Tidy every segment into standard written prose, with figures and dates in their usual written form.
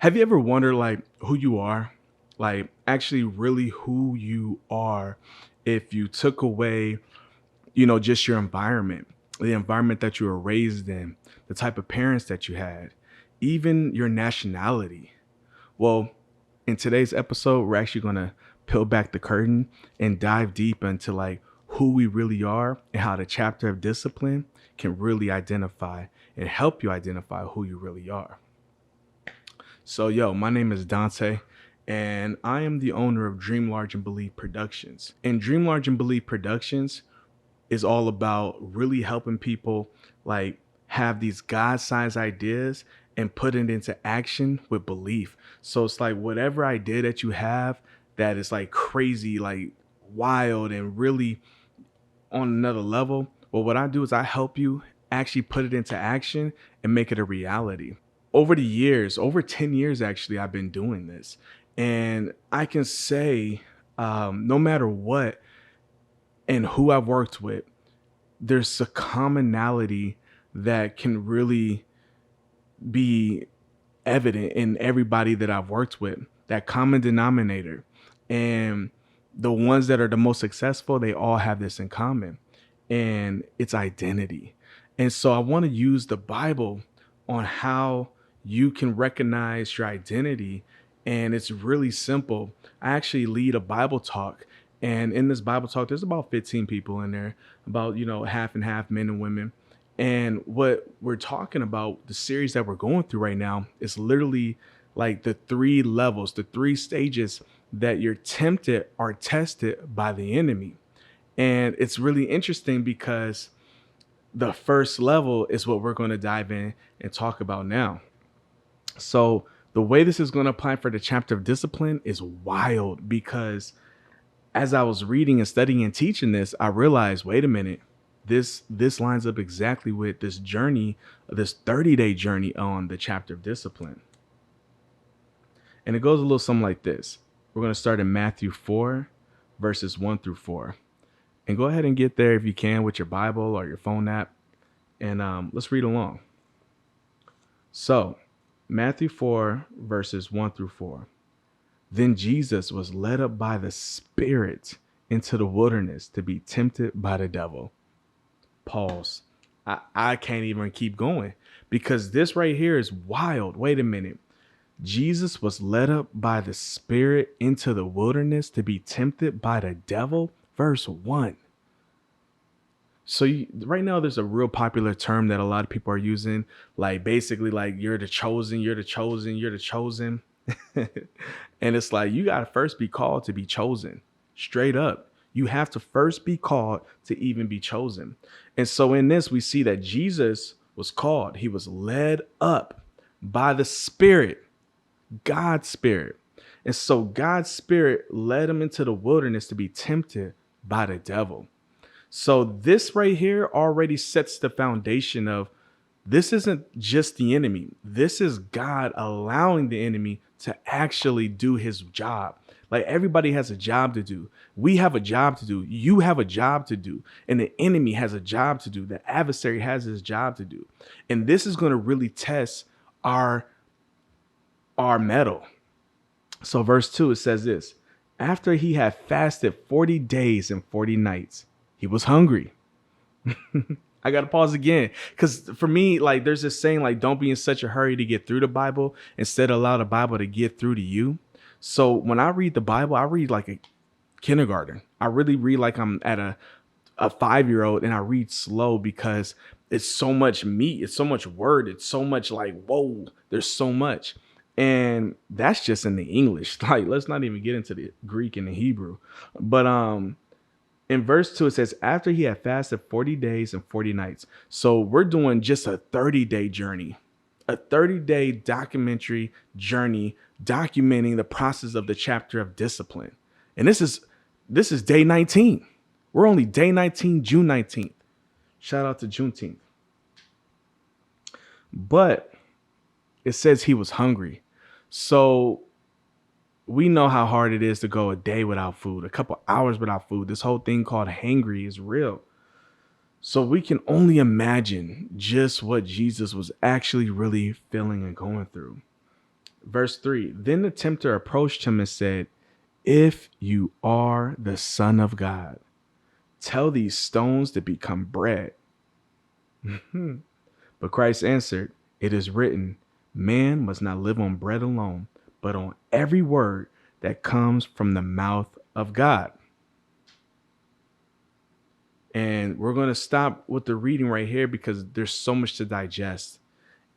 Have you ever wondered like who you are? Like actually really who you are if you took away, just your environment, the environment that you were raised in, the type of parents that you had, even your nationality. Well, in today's episode, we're actually going to peel back the curtain and dive deep into like who we really are and how the chapter of discipline can really identify and help you identify who you really are. So, my name is Dante, and I am the owner of Dream Large and Believe Productions. And Dream Large and Believe Productions is all about really helping people like have these God-sized ideas and put it into action with belief. So it's like whatever idea that you have that is like crazy, like wild and really on another level. Well, what I do is I help you actually put it into action and make it a reality. Over the years, over 10 years actually, I've been doing this. And I can say, no matter what and who I've worked with, there's a commonality that can really be evident in everybody that I've worked with, that common denominator. And the ones that are the most successful, they all have this in common, and it's identity. And so I want to use the Bible on how you can recognize your identity. And it's really simple. I actually lead a Bible talk. And in this Bible talk, there's about 15 people in there, about, half and half men and women. And what we're talking about, the series that we're going through right now, is literally like the three levels, the three stages that you're tempted or tested by the enemy. And it's really interesting because the first level is what we're going to dive in and talk about now. So the way this is going to apply for the chapter of discipline is wild because as I was reading and studying and teaching this, I realized, wait a minute, this lines up exactly with this journey, this 30-day journey on the chapter of discipline. And it goes a little something like this. We're going to start in Matthew 4, verses 1 through 4. And go ahead and get there if you can with your Bible or your phone app. And let's read along. So, Matthew 4, verses 1 through 4. Then Jesus was led up by the Spirit into the wilderness to be tempted by the devil. Pause. I can't even keep going because this right here is wild. Wait a minute. Jesus was led up by the Spirit into the wilderness to be tempted by the devil. Verse 1. So right now there's a real popular term that a lot of people are using, like basically like you're the chosen, you're the chosen, you're the chosen. And it's like you got to first be called to be chosen. Straight up. You have to first be called to even be chosen. And so in this, we see that Jesus was called. He was led up by the Spirit, God's Spirit. And so God's Spirit led him into the wilderness to be tempted by the devil. So this right here already sets the foundation of this isn't just the enemy. This is God allowing the enemy to actually do his job. Like everybody has a job to do. We have a job to do. You have a job to do. And the enemy has a job to do. The adversary has his job to do. And this is going to really test our mettle. So verse 2, it says this. After he had fasted 40 days and 40 nights, he was hungry. I got to pause again because for me, like there's this saying like, don't be in such a hurry to get through the Bible. Instead, allow the Bible to get through to you. So when I read the Bible, I read like a kindergarten. I really read like I'm at a 5-year-old and I read slow because it's so much meat. It's so much word. It's so much like, whoa, there's so much. And that's just in the English. Like, let's not even get into the Greek and the Hebrew. But in verse 2, it says, after he had fasted 40 days and 40 nights. So we're doing just a 30-day journey, a 30-day documentary journey documenting the process of the chapter of discipline. And this is day 19. We're only day 19, June 19th. Shout out to Juneteenth. But it says he was hungry. So we know how hard it is to go a day without food, a couple hours without food. This whole thing called hangry is real. So we can only imagine just what Jesus was actually really feeling and going through. Verse 3. Then the tempter approached him and said, if you are the Son of God, tell these stones to become bread. But Christ answered, it is written, man must not live on bread alone, but on every word that comes from the mouth of God. And we're going to stop with the reading right here because there's so much to digest.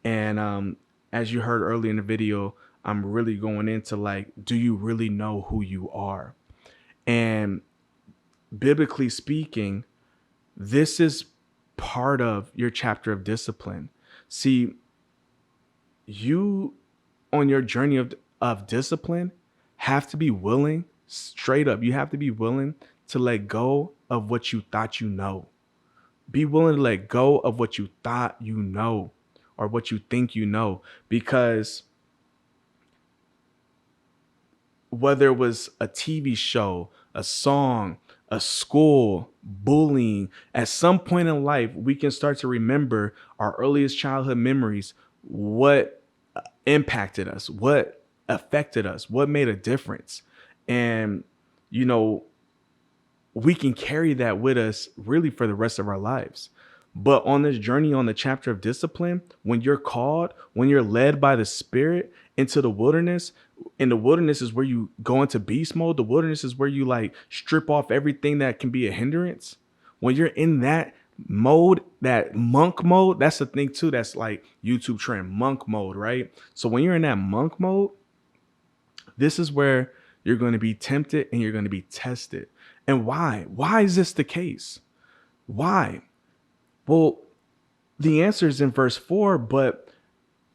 And as you heard earlier in the video, I'm really going into like, do you really know who you are? And biblically speaking, this is part of your chapter of discipline. See, you on your journey of discipline have to be willing, straight up, you have to be willing to let go of what you thought you know. Be willing to let go of what you thought you know or what you think you know, because whether it was a TV show, a song, a school, bullying, at some point in life, we can start to remember our earliest childhood memories, what impacted us, what affected us, what made a difference. And, you know, we can carry that with us really for the rest of our lives. But on this journey, on the chapter of discipline, when you're called, when you're led by the Spirit into the wilderness, and the wilderness is where you go into beast mode. The wilderness is where you like strip off everything that can be a hindrance. When you're in that mode, that monk mode, that's the thing too. That's like YouTube trend, monk mode, right? So when you're in that monk mode, this is where you're going to be tempted and you're going to be tested. And why? Why is this the case? Why? Well, the answer is in verse 4, but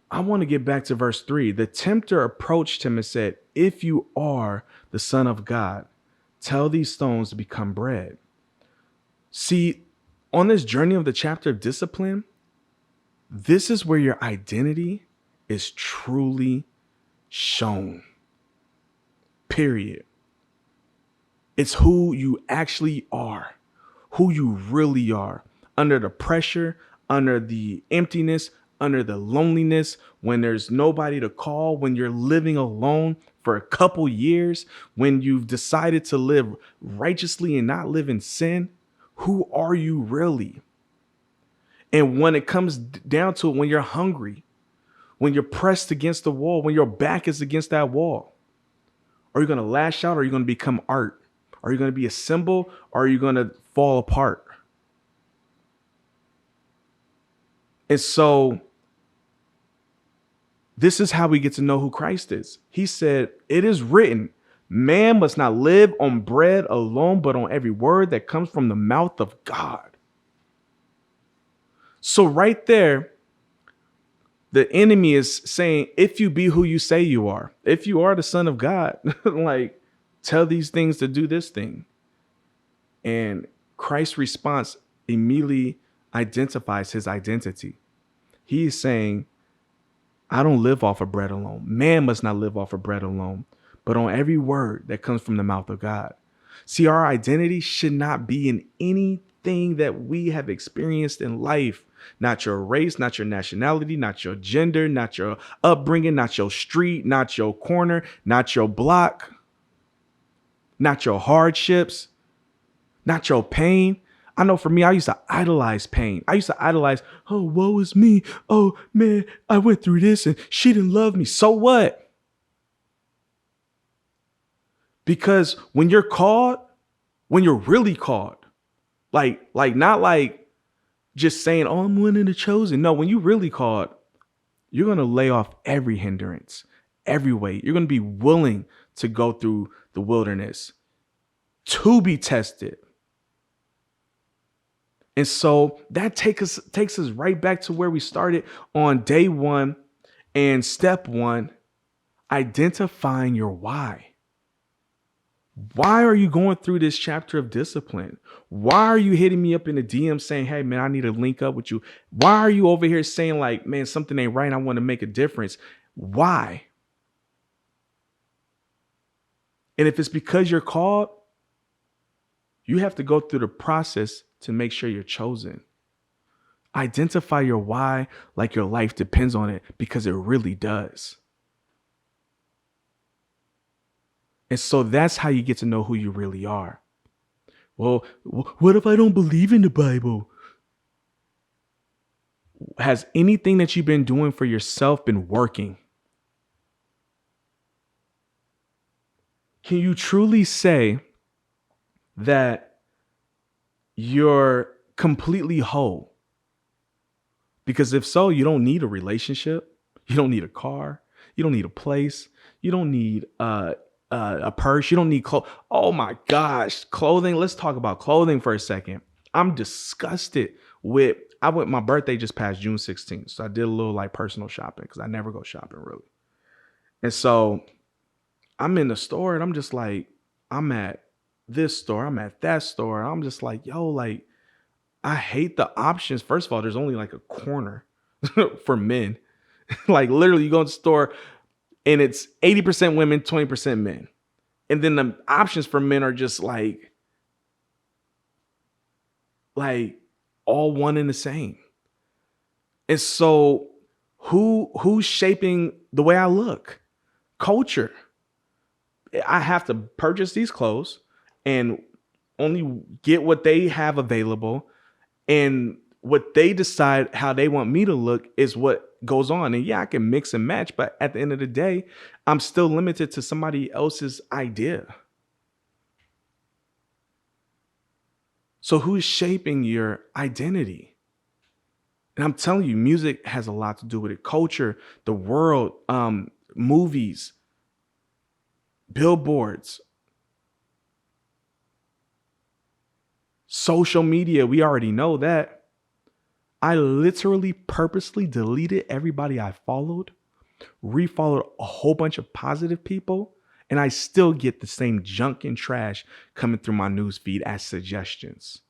I want to get back to verse 3. The tempter approached him and said, if you are the Son of God, tell these stones to become bread. See, on this journey of the chapter of discipline, this is where your identity is truly shown. Period. It's who you actually are, who you really are, under the pressure, under the emptiness, under the loneliness, when there's nobody to call, when you're living alone for a couple years, when you've decided to live righteously and not live in sin. Who are you really? And when it comes down to it, when you're hungry, when you're pressed against the wall, when your back is against that wall, are you going to lash out, or are you going to become art? Are you going to be a symbol, or are you going to fall apart? And so this is how we get to know who Christ is. He said, it is written, man must not live on bread alone, but on every word that comes from the mouth of God. So right there, the enemy is saying, if you be who you say you are, if you are the Son of God, like, tell these things to do this thing. And Christ's response immediately identifies his identity. He is saying, I don't live off of bread alone. Man must not live off of bread alone, but on every word that comes from the mouth of God. See, our identity should not be in anything that we have experienced in life. Not your race, not your nationality, not your gender, not your upbringing, not your street, not your corner, not your block, not your hardships, not your pain. I know for me, I used to idolize pain. I used to idolize, oh, woe is me. Oh, man, I went through this and she didn't love me. So what? Because when you're called, when you're really called, like not like just saying, oh, I'm one of the chosen. No, when you really called, you're going to lay off every hindrance, every weight. You're going to be willing to go through the wilderness to be tested. And so that takes us right back to where we started on day one and step one, identifying your why. Why are you going through this chapter of discipline? Why are you hitting me up in the DM saying, hey, man, I need to link up with you? Why are you over here saying like, man, something ain't right, I want to make a difference? Why? And if it's because you're called, you have to go through the process to make sure you're chosen. Identify your why like your life depends on it, because it really does. And so that's how you get to know who you really are. Well, what if I don't believe in the Bible? Has anything that you've been doing for yourself been working? Can you truly say that you're completely whole? Because if so, you don't need a relationship. You don't need a car. You don't need a place. You don't need a purse. You don't need clothes. Oh my gosh, clothing. Let's talk about clothing for a second. I'm disgusted with. I went. My birthday just passed June 16th, so I did a little like personal shopping because I never go shopping really. And so I'm in the store and I'm just like, I'm at this store, I'm at that store. I'm just like, yo, like I hate the options. First of all, there's only like a corner for men. Like literally, you go to the store and it's 80% women, 20% men. And then the options for men are just like all one and the same. And so who's shaping the way I look? Culture. I have to purchase these clothes and only get what they have available, and what they decide how they want me to look is what goes on. And yeah, I can mix and match, but at the end of the day, I'm still limited to somebody else's idea. So who's shaping your identity? And I'm telling you, music has a lot to do with it. Culture, the world, movies, billboards, social media. We already know that. I literally purposely deleted everybody I followed, refollowed a whole bunch of positive people, and I still get the same junk and trash coming through my news feed as suggestions.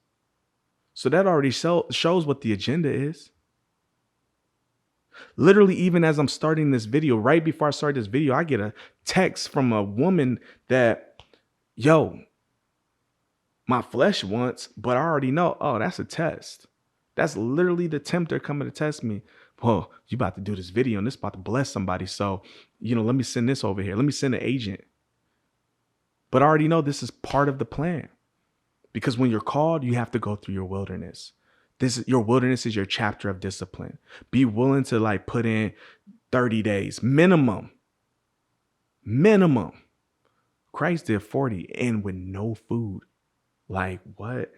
So that already shows what the agenda is. Literally, even as I'm starting this video, right before I start this video, I get a text from a woman that, yo, my flesh wants, but I already know, oh, that's a test. That's literally the tempter coming to test me. Well, you about to do this video and this about to bless somebody. So, let me send this over here. Let me send an agent. But I already know this is part of the plan. Because when you're called, you have to go through your wilderness. Your wilderness is your chapter of discipline. Be willing to like put in 30 days minimum. Minimum. Christ did 40 and with no food. Like what?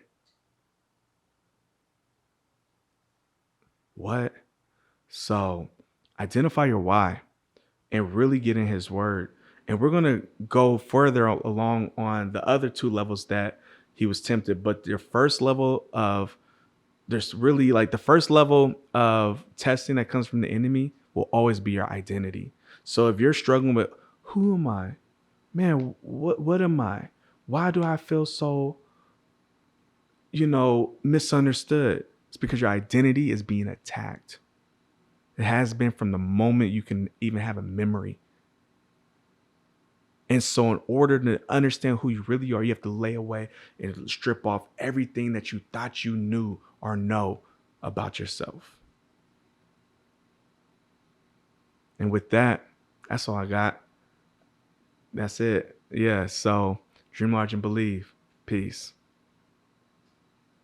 What? So identify your why and really get in his word. And we're going to go further along on the other two levels that he was tempted. But your first level of, there's really like the first level of testing that comes from the enemy will always be your identity. So if you're struggling with, who am I? Man, what am I? Why do I feel so, misunderstood? It's because your identity is being attacked. It has been from the moment you can even have a memory. And so in order to understand who you really are, you have to lay away and strip off everything that you thought you knew or know about yourself. And with that, that's all I got. That's it. Yeah. So dream large and believe. Peace.